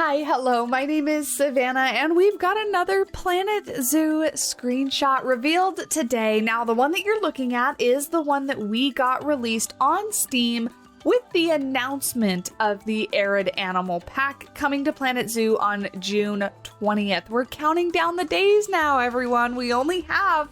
Hi, hello, my name is Savannah, and we've got another Planet Zoo screenshot revealed today. Now, the one that you're looking at is the one that we got released on Steam with the announcement of the Arid Animal Pack coming to Planet Zoo on June 20th. We're counting down the days now, everyone. We only have,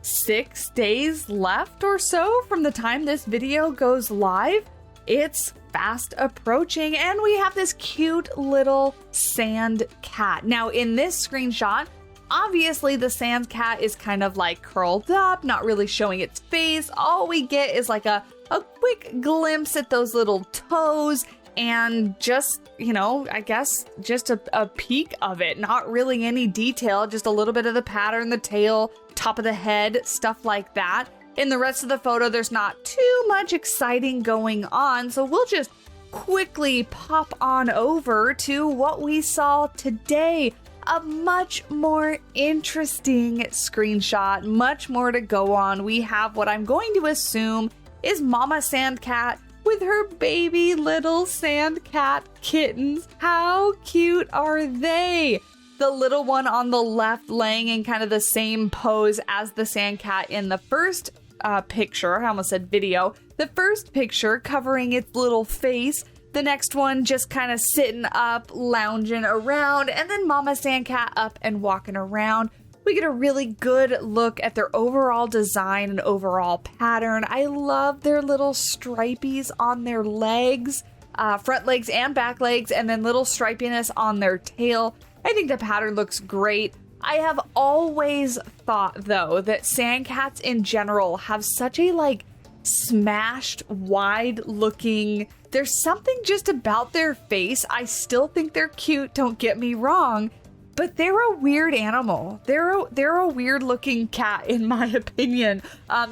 6 days left or so from the time this video goes live? It's fast approaching, and we have this cute little sand cat. Now, in this screenshot, obviously the sand cat is kind of like curled up, not really showing its face. All we get is like a quick glimpse at those little toes and just, I guess just a peek of it. Not really any detail, just a little bit of the pattern, the tail, top of the head, stuff like that. In the rest of the photo, there's not too much exciting going on, so we'll just quickly pop on over to what we saw today. A much more interesting screenshot, much more to go on. We have what I'm going to assume is Mama Sand Cat with her baby little sand cat kittens. How cute are they? The little one on the left laying in kind of the same pose as the sand cat in the first picture. I almost said video. The first picture covering its little face. The next one just kind of sitting up, lounging around, and then Mama Sandcat up and walking around. We get a really good look at their overall design and overall pattern. I love their little stripies on their legs, front legs and back legs, and then little stripiness on their tail. I think the pattern looks great. I have always thought, though, that sand cats in general have such a, smashed, wide-looking... There's something just about their face. I still think they're cute, don't get me wrong, but they're a weird animal. They're a weird-looking cat, in my opinion.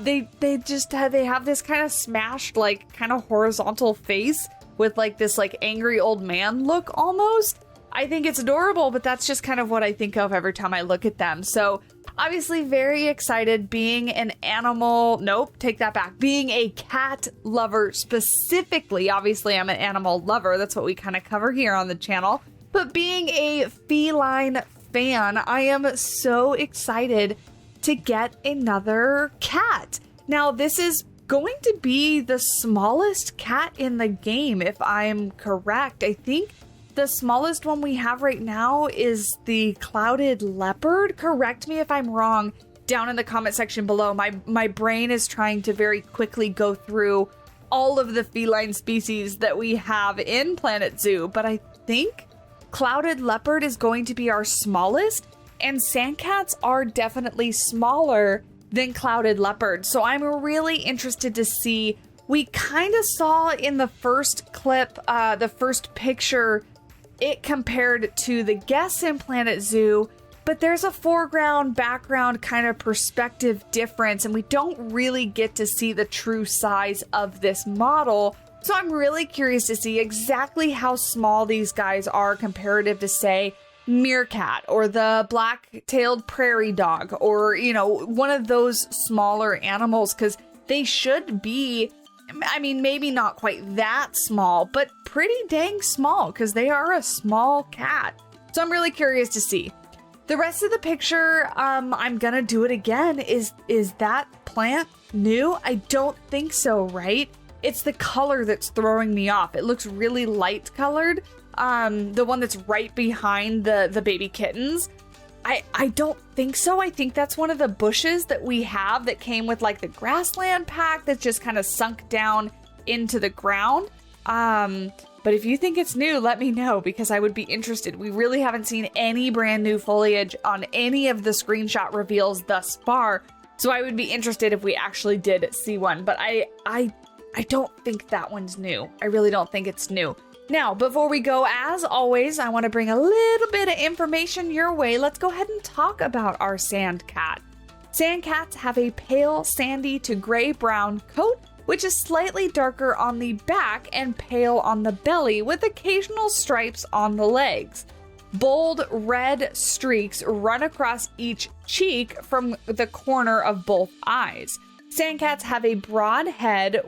They have this kind of smashed, kind of horizontal face with, this, angry old man look, almost. I think it's adorable, but that's just kind of what I think of every time I look at them. So obviously very excited being an animal. Nope, take that back. Being a cat lover specifically. Obviously, I'm an animal lover. That's what we kind of cover here on the channel. But being a feline fan, I am so excited to get another cat. Now, this is going to be the smallest cat in the game, if I'm correct. I think the smallest one we have right now is the clouded leopard. Correct me if I'm wrong down in the comment section below. My brain is trying to very quickly go through all of the feline species that we have in Planet Zoo, but I think clouded leopard is going to be our smallest, and sandcats are definitely smaller than clouded leopard. So I'm really interested to see. We kind of saw in the first clip, the first picture, it compared to the guests in Planet Zoo, but there's a foreground, background kind of perspective difference, and we don't really get to see the true size of this model. So I'm really curious to see exactly how small these guys are comparative to, say, meerkat or the black-tailed prairie dog or, one of those smaller animals, because they should be, maybe not quite that small, but pretty dang small because they are a small cat. So I'm really curious to see. The rest of the picture, I'm gonna do it again. Is that plant new? I don't think so, right? It's the color that's throwing me off. It looks really light colored. The one that's right behind the baby kittens. I don't think so. I think that's one of the bushes that we have that came with the grassland pack that's just kind of sunk down into the ground. But if you think it's new, let me know because I would be interested. We really haven't seen any brand new foliage on any of the screenshot reveals thus far. So I would be interested if we actually did see one, but I don't think that one's new. I really don't think it's new. Now, before we go, as always, I want to bring a little bit of information your way. Let's go ahead and talk about our sand cat. Sand cats have a pale sandy to gray-brown coat, which is slightly darker on the back and pale on the belly, with occasional stripes on the legs. Bold red streaks run across each cheek from the corner of both eyes. Sandcats have a broad head,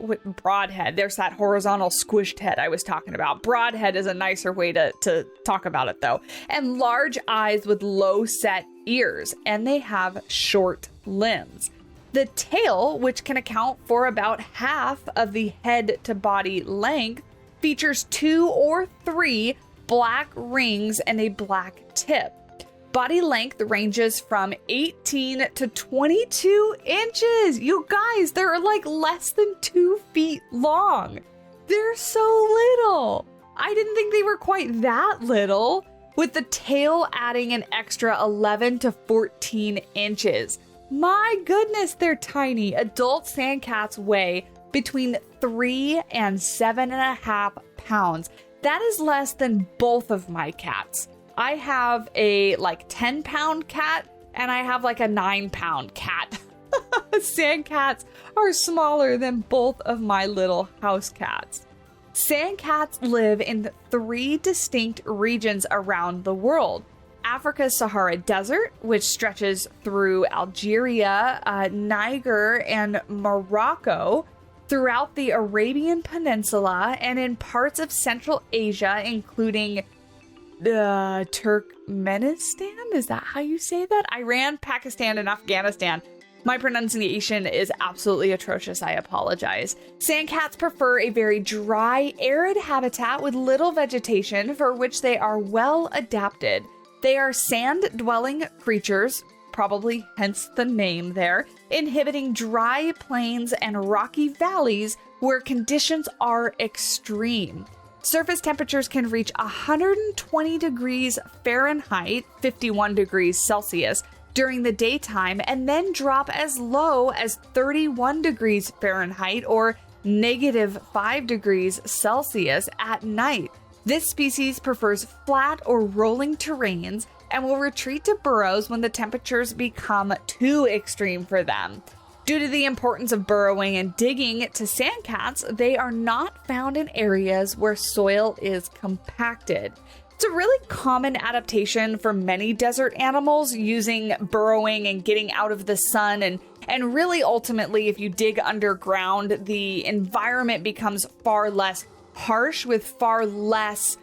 there's that horizontal squished head I was talking about. Broad head is a nicer way to talk about it though. And large eyes with low set ears, and they have short limbs. The tail, which can account for about half of the head to body length, features 2 or 3 black rings and a black tip. Body length ranges from 18 to 22 inches. You guys, they're like less than 2 feet long. They're so little. I didn't think they were quite that little, with the tail adding an extra 11 to 14 inches. My goodness, they're tiny. Adult sandcats weigh between 3 and 7.5 pounds. That is less than both of my cats. I have a 10-pound cat and I have like a 9-pound cat. Sandcats are smaller than both of my little house cats. Sandcats live in 3 distinct regions around the world. Africa's Sahara Desert, which stretches through Algeria, Niger, and Morocco, throughout the Arabian Peninsula, and in parts of Central Asia, including Turkmenistan? Is that how you say that? Iran, Pakistan, and Afghanistan. My pronunciation is absolutely atrocious. I apologize. Sandcats prefer a very dry, arid habitat with little vegetation for which they are well adapted. They are sand-dwelling creatures, probably hence the name there, inhabiting dry plains and rocky valleys where conditions are extreme. Surface temperatures can reach 120 degrees Fahrenheit, 51 degrees Celsius, during the daytime, and then drop as low as 31 degrees Fahrenheit or -5 degrees Celsius at night. This species prefers flat or rolling terrains and will retreat to burrows when the temperatures become too extreme for them. Due to the importance of burrowing and digging to sandcats, they are not found in areas where soil is compacted. It's a really common adaptation for many desert animals, using burrowing and getting out of the sun, and really ultimately, if you dig underground, the environment becomes far less harsh with far less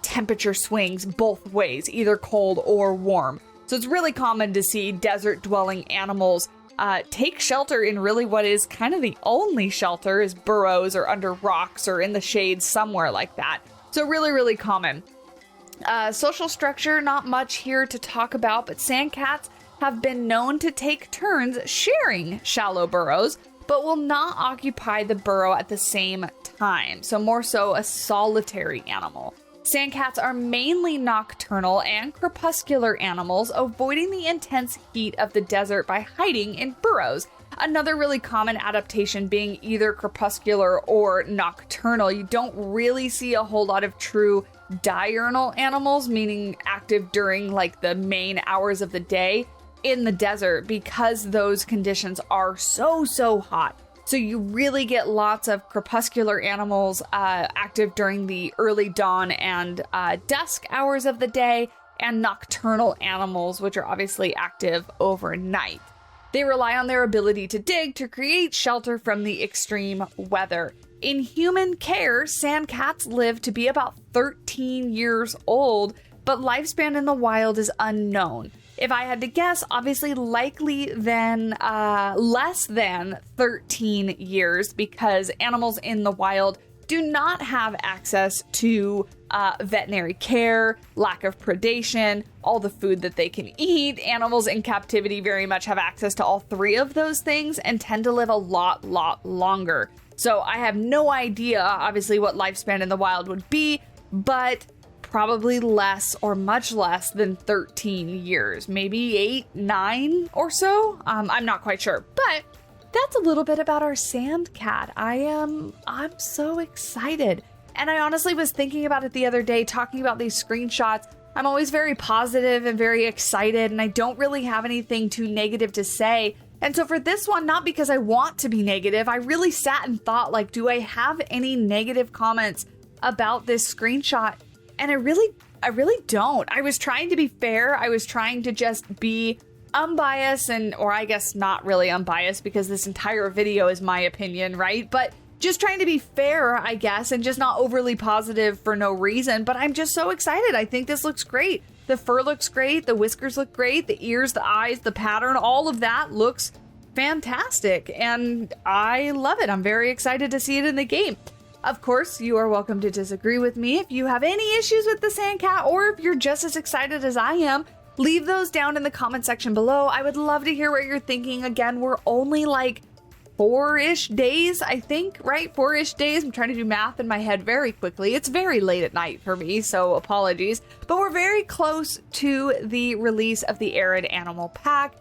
temperature swings both ways, either cold or warm. So it's really common to see desert-dwelling animals take shelter in really what is kind of the only shelter, is burrows or under rocks or in the shade somewhere like that. So really, really common. Social structure, not much here to talk about, but sandcats have been known to take turns sharing shallow burrows, but will not occupy the burrow at the same time. So more so a solitary animal. Sandcats are mainly nocturnal and crepuscular animals, avoiding the intense heat of the desert by hiding in burrows. Another really common adaptation being either crepuscular or nocturnal. You don't really see a whole lot of true diurnal animals, meaning active during like the main hours of the day in the desert, because those conditions are so hot. So you really get lots of crepuscular animals active during the early dawn and dusk hours of the day, and nocturnal animals, which are obviously active overnight. They rely on their ability to dig to create shelter from the extreme weather. In human care, sandcats live to be about 13 years old, but lifespan in the wild is unknown. If I had to guess, obviously likely then less than 13 years, because animals in the wild do not have access to veterinary care, lack of predation, all the food that they can eat. Animals in captivity very much have access to all 3 of those things and tend to live a lot longer. So I have no idea, obviously, what lifespan in the wild would be, but probably less or much less than 13 years, maybe 8, 9 or so. I'm not quite sure, but that's a little bit about our sand cat. I'm so excited. And I honestly was thinking about it the other day, talking about these screenshots. I'm always very positive and very excited, and I don't really have anything too negative to say. And so for this one, not because I want to be negative, I really sat and thought, like, do I have any negative comments about this screenshot? And I really don't. I was trying to be fair. I was trying to just be unbiased or I guess not really unbiased because this entire video is my opinion, right? But just trying to be fair, I guess, and just not overly positive for no reason. But I'm just so excited. I think this looks great. The fur looks great. The whiskers look great. The ears, the eyes, the pattern, all of that looks fantastic. And I love it. I'm very excited to see it in the game. Of course, you are welcome to disagree with me if you have any issues with the Sandcat, or if you're just as excited as I am. Leave those down in the comment section below. I would love to hear what you're thinking. Again, we're only like 4-ish days, I think, right? 4-ish days. I'm trying to do math in my head very quickly. It's very late at night for me, so apologies. But we're very close to the release of the Arid Animal Pack,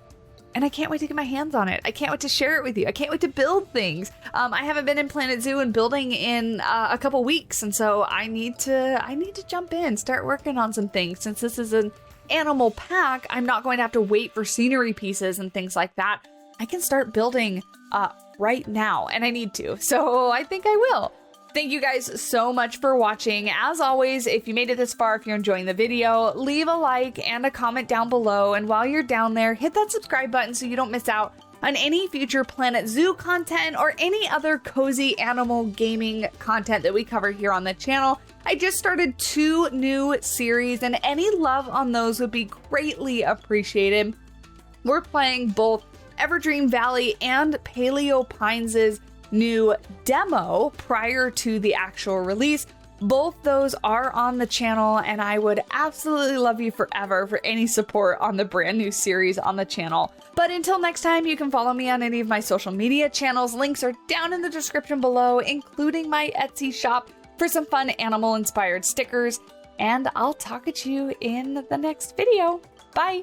and I can't wait to get my hands on it. I can't wait to share it with you. I can't wait to build things. I haven't been in Planet Zoo and building in a couple weeks, and so I need to jump in, start working on some things. Since this is an animal pack, I'm not going to have to wait for scenery pieces and things like that. I can start building right now, and I need to, so I think I will. Thank you guys so much for watching. As always, if you made it this far, if you're enjoying the video, leave a like and a comment down below, and while you're down there, hit that subscribe button so you don't miss out on any future Planet Zoo content or any other cozy animal gaming content that we cover here on the channel. I just started 2 new series, and any love on those would be greatly appreciated. We're playing both Everdream Valley and Paleo Pines' new demo prior to the actual release. Both those are on the channel, and I would absolutely love you forever for any support on the brand new series on the channel. But until next time, you can follow me on any of my social media channels. Links are down in the description below, including my Etsy shop for some fun animal inspired stickers. And I'll talk at you in the next video. Bye!